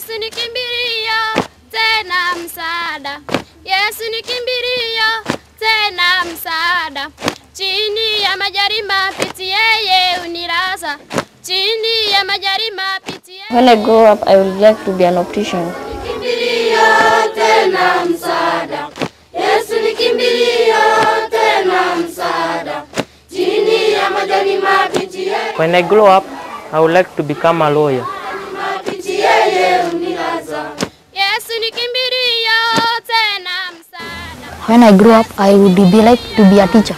Yesu ni kimbilio tena msaada. Yesu ni kimbilio tena msaada. Chini ya majaribu mapito yeye unilaza. Chini ya majaribu mapito yeye. When I grow up, I would like to be an optician. Kimbilio tena msaada. Yesu ni kimbilio tena msaada. Chini ya majaribu mapito yeye. When I grow up, I would like to become a lawyer. Mapito yeye unilaza. Yesu ni kimbilio tena msaada. When I grow up, I would be like to be a teacher.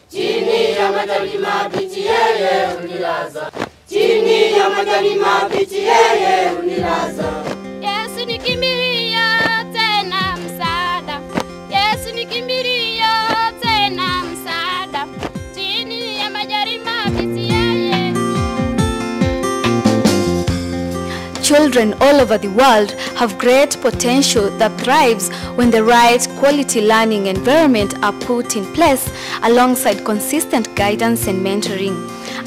Chini ya majani mabichi yeye unilaza. Chini ya majani mabichi yeye unilaza. Yesu ni kimbilio tena msaada. Yesu ni kimbilio tena msaada. Chini ya majani mabichi yeye. Children all over the world have great potential that thrives when the right quality learning environment are put in place alongside consistent guidance and mentoring.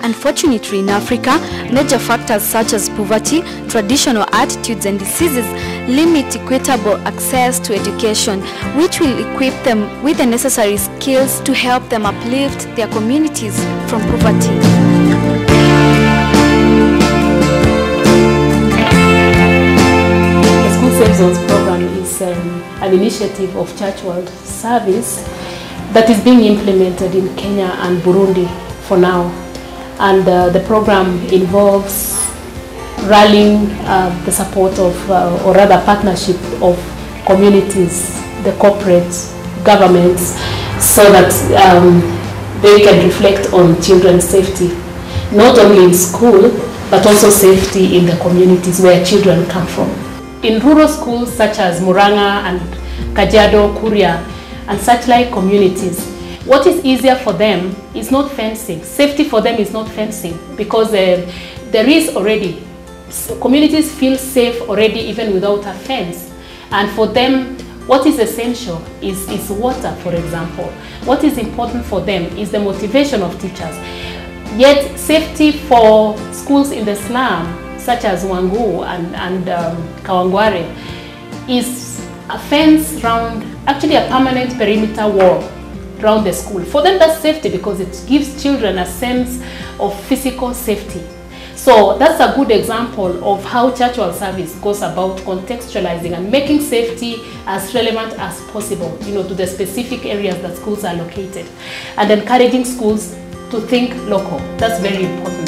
Unfortunately, in Africa, major factors such as poverty, traditional attitudes and diseases limit equitable access to education, which will equip them with the necessary skills to help them uplift their communities from poverty. SSZ program is an initiative of Church World Service that is being implemented in Kenya and Burundi for now. And the program involves rallying the support of, or rather partnership of communities, the corporate governments, so that they can reflect on children's safety, not only in school, but also safety in the communities where children come from. In rural schools such as Muranga and Kajiado, Kuria, and such like communities, what is easier for them is not fencing. Safety for them is not fencing because there is already, communities feel safe already even without a fence. And for them, what is essential is water, for example. What is important for them is the motivation of teachers. Yet safety for schools in the slum, such as Wangu and Kawangware, is a fence round, actually a permanent perimeter wall around the school. For them, that's safety because it gives children a sense of physical safety. So that's a good example of how Church World Service goes about contextualizing and making safety as relevant as possible, to the specific areas that schools are located, and encouraging schools to think local. That's very important.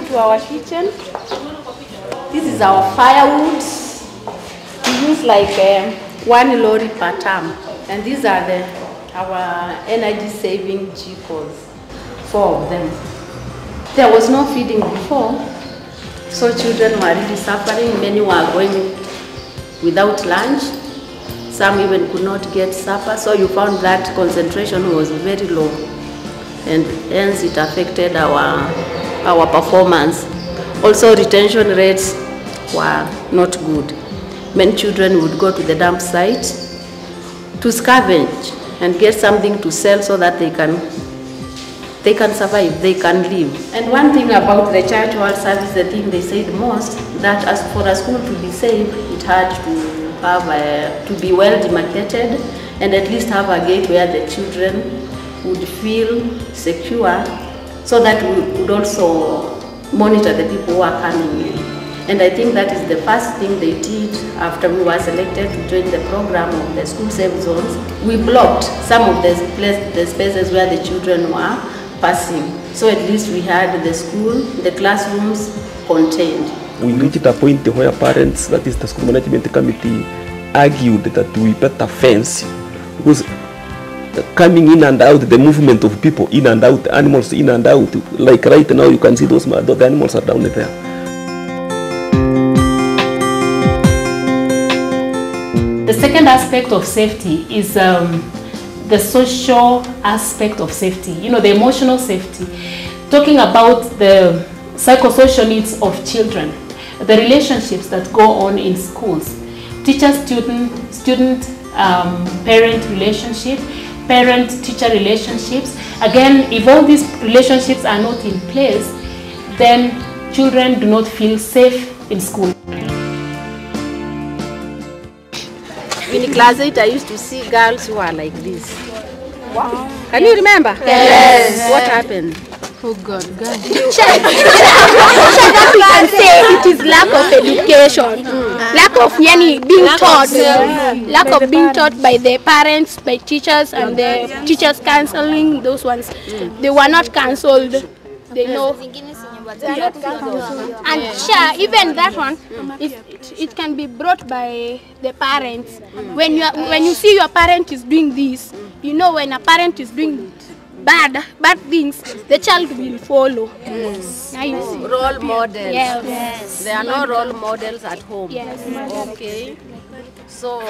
To our kitchen. This is our firewood. We use like 1 lorry per term, and these are our energy saving jikos, 4 of them. There was no feeding before, so children were really suffering. Many were going without lunch. Some even could not get supper, so you found that concentration was very low, and hence it affected our performance. Also, retention rates were not good. Many children would go to the dump site to scavenge and get something to sell so that they can survive, they can live. And one thing about the Church World Service, the thing they said most, that as for a school to be safe, it had to have to be well demarcated and at least have a gate where the children would feel secure, so that we could also monitor the people who are coming in. And I think that is the first thing they did after we were selected to join the program of the school safe zones. We blocked some of the spaces where the children were passing. So at least we had the school, the classrooms contained. We reached a point where parents, that is the school management committee, argued that we better fence, because coming in and out, the movement of people in and out, animals in and out, like right now you can see the animals are down there. The second aspect of safety is the social aspect of safety, you know, the emotional safety. Talking about the psychosocial needs of children, the relationships that go on in schools, teacher-student, parent relationship, parent-teacher relationships. Again, if all these relationships are not in place, then children do not feel safe in school. In class 8, I used to see girls who are like this. Wow. Can you remember? Yes. What happened? Oh God. That we can say it is lack of education, lack of being taught, lack of being taught by the parents, by teachers, and the teachers counseling. Those ones, they were not cancelled. They know. And sure, even that one, it can be brought by the parents. When you see your parent is doing this, you know when a parent is doing bad things, the child will follow. Yes. Role models. Yes. There are no role models at home. Yes. Okay. So,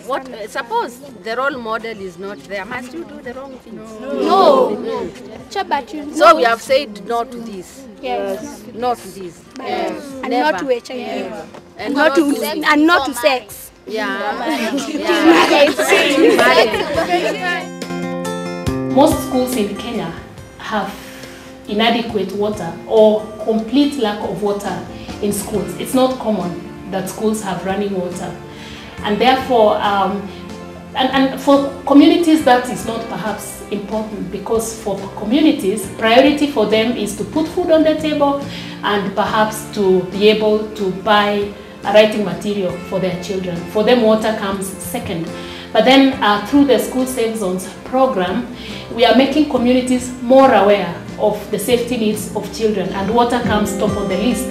what? Suppose the role model is not there. Must you do the wrong things? No. But you know. So we have said no to this. Yes. No to this. Yes. And Never. not to HIV. Yeah. And not to sex. Yeah. Most schools in Kenya have inadequate water or complete lack of water in schools. It's not common that schools have running water. And therefore, and for communities that is not perhaps important, because for communities, priority for them is to put food on the table and perhaps to be able to buy writing material for their children. For them, water comes second. But then through the School Safe Zones program, we are making communities more aware of the safety needs of children, and water comes top on the list.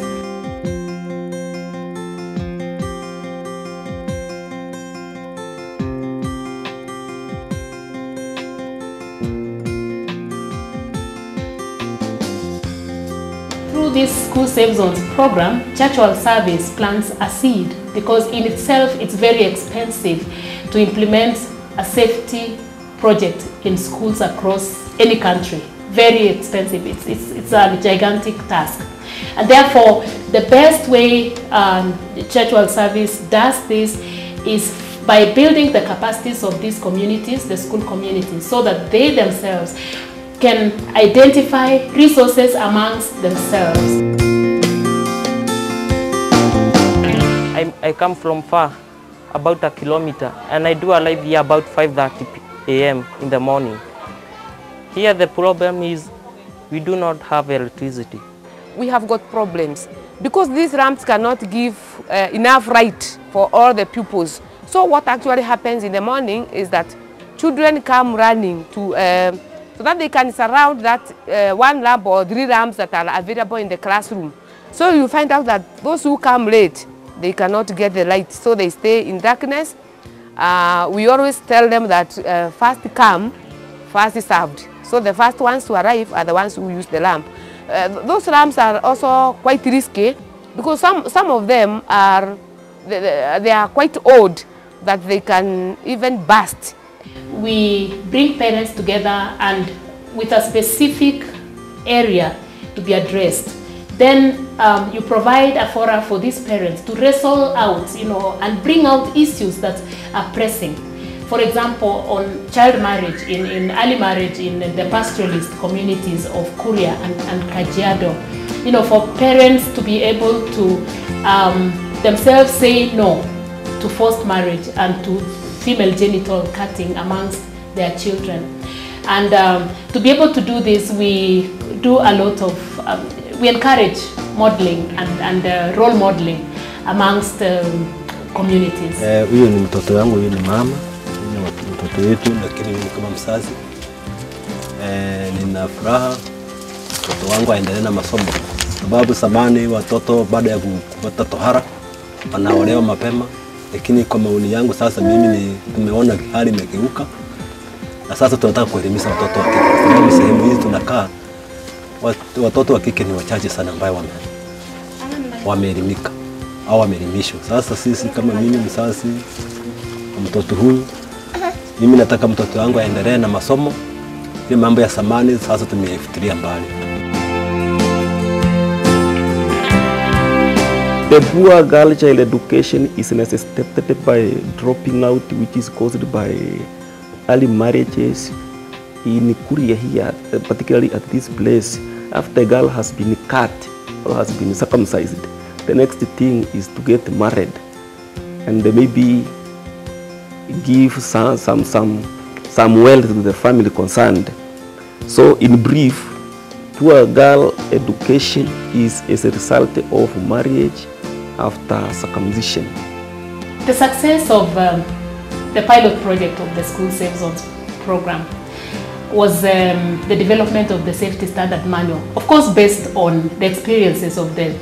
Through this School Safe Zones program, Church World Service plants a seed, because in itself it's very expensive to implement a safety project in schools across any country. Very expensive. It's a gigantic task. And therefore, the best way Church World Service does this is by building the capacities of these communities, the school communities, so that they themselves can identify resources amongst themselves. I come from far, about a kilometer, and I do arrive here about 5:30 a.m. in the morning. Here the problem is we do not have electricity. We have got problems because these ramps cannot give enough light for all the pupils. So what actually happens in the morning is that children come running to so that they can surround that one lamp or 3 lamps that are available in the classroom. So you find out that those who come late, they cannot get the light, so they stay in darkness. We always tell them that first come, first served. So the first ones to arrive are the ones who use the lamp. Those lamps are also quite risky because some of them are they are quite old, that they can even burst. We bring parents together and with a specific area to be addressed. Then you provide a forum for these parents to wrestle out, and bring out issues that are pressing. For example, on child marriage, in early marriage in the pastoralist communities of Kuria and Kajiado, for parents to be able to themselves say no to forced marriage and to female genital cutting amongst their children. And to be able to do this, we do a lot of, we encourage modeling and role modeling amongst communities. Huyo ni mtoto wangu, huyo ni mama, ni mtoto wetu, lakini mimi kama mzazi nina furaha mtoto wangu aendelee na masomo, sababu zamani watoto baada ya kupata tohara wanaolewa mapema, lakini kwa maoni yangu sasa mimi nimeona hali imegeuka, na sasa tunataka kuelimisha watoto wa kike, sababu sehemu hizi tunakaa watoto wa kike ni wachache sana ambao wameelimika au wameelimishwa. Sasa sisi kama mimi mzazi mtoto huyu. Mimi nataka mtoto wangu aendelee na masomo. Ile mambo ya samani sasa tumeifikiria mbali. The poor girl child education is necessitated by dropping out, which is caused by early marriages in Korea here, particularly at this place. After a girl has been cut or has been circumcised, the next thing is to get married and maybe give some wealth to the family concerned. So in brief, poor girl education is as a result of marriage after circumcision. The success of the pilot project of the School Safe Zones program was the development of the safety standard manual. Of course, based on the experiences of the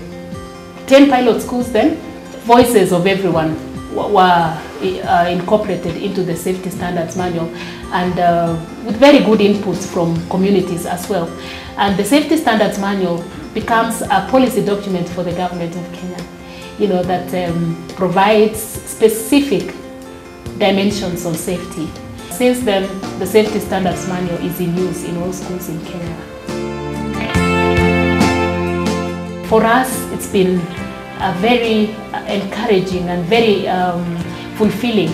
10 pilot schools then, voices of everyone were incorporated into the safety standards manual, and with very good inputs from communities as well. And the safety standards manual becomes a policy document for the government of Kenya, you know, that provides specific dimensions on safety. Since then, the safety standards manual is in use in all schools in Kenya. For us, it's been a very encouraging and very fulfilling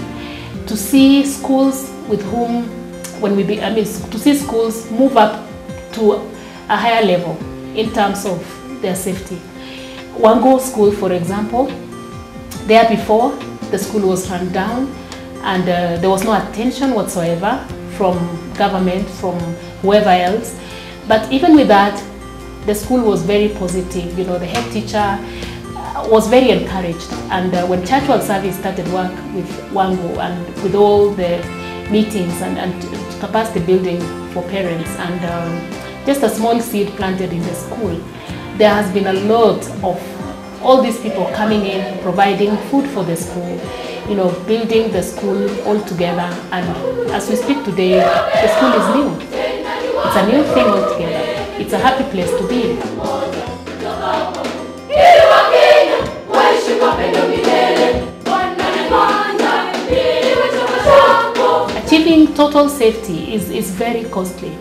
to see schools with whom, to see schools move up to a higher level in terms of their safety. Wango School, for example, there before the school was run down and there was no attention whatsoever from government, from whoever else. But even with that, the school was very positive. You know, the head teacher was very encouraged. And when Church World Service started work with Wango and with all the meetings and capacity building for parents and just a small seed planted in the school, there has been a lot of all these people coming in, providing food for the school, you know, building the school all together. And as we speak today, the school is new. It's a new thing altogether. It's a happy place to be. Achieving total safety is very costly.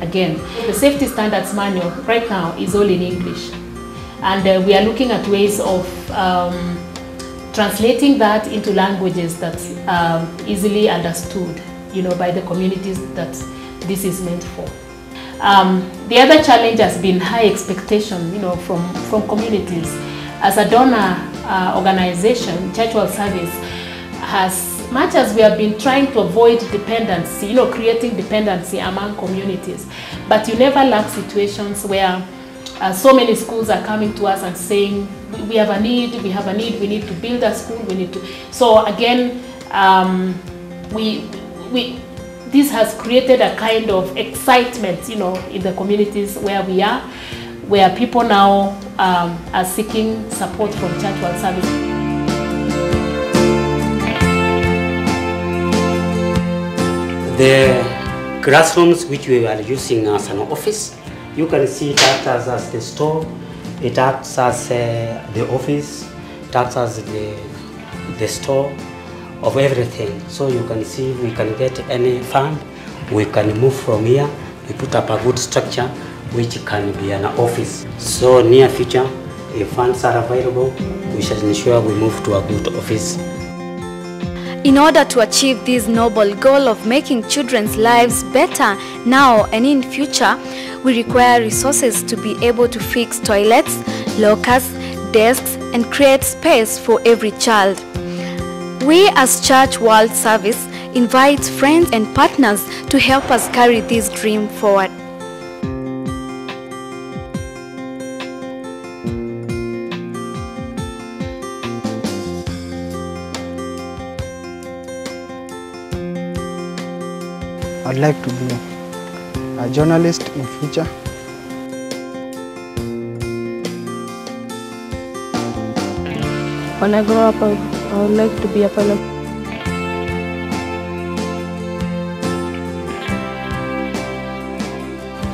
Again, the safety standards manual right now is all in English. And we are looking at ways of translating that into languages that are easily understood, you know, by the communities that this is meant for. The other challenge has been high expectation, you know, from communities. As a donor organization, Church World Service, as much as we have been trying to avoid dependency, you know, creating dependency among communities, but you never lack situations where so many schools are coming to us and saying, we have a need, we need to build a school, we need to. So again, this has created a kind of excitement, you know, in the communities where we are, where people now are seeking support from Church World Service. The classrooms which we are using as an office, you can see it acts as the store, it acts as the office, it acts as the store of everything. So you can see we can get any fund, we can move from here, we put up a good structure which can be an office. So near future, if funds are available, we shall ensure we move to a good office. In order to achieve this noble goal of making children's lives better now and in future, we require resources to be able to fix toilets, lockers, desks, and create space for every child. We as Church World Service invite friends and partners to help us carry this dream forward. I'd like to be a journalist in future. When I grow up, I would like to be a pilot.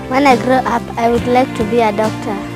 When I grow up, I would like to be a doctor.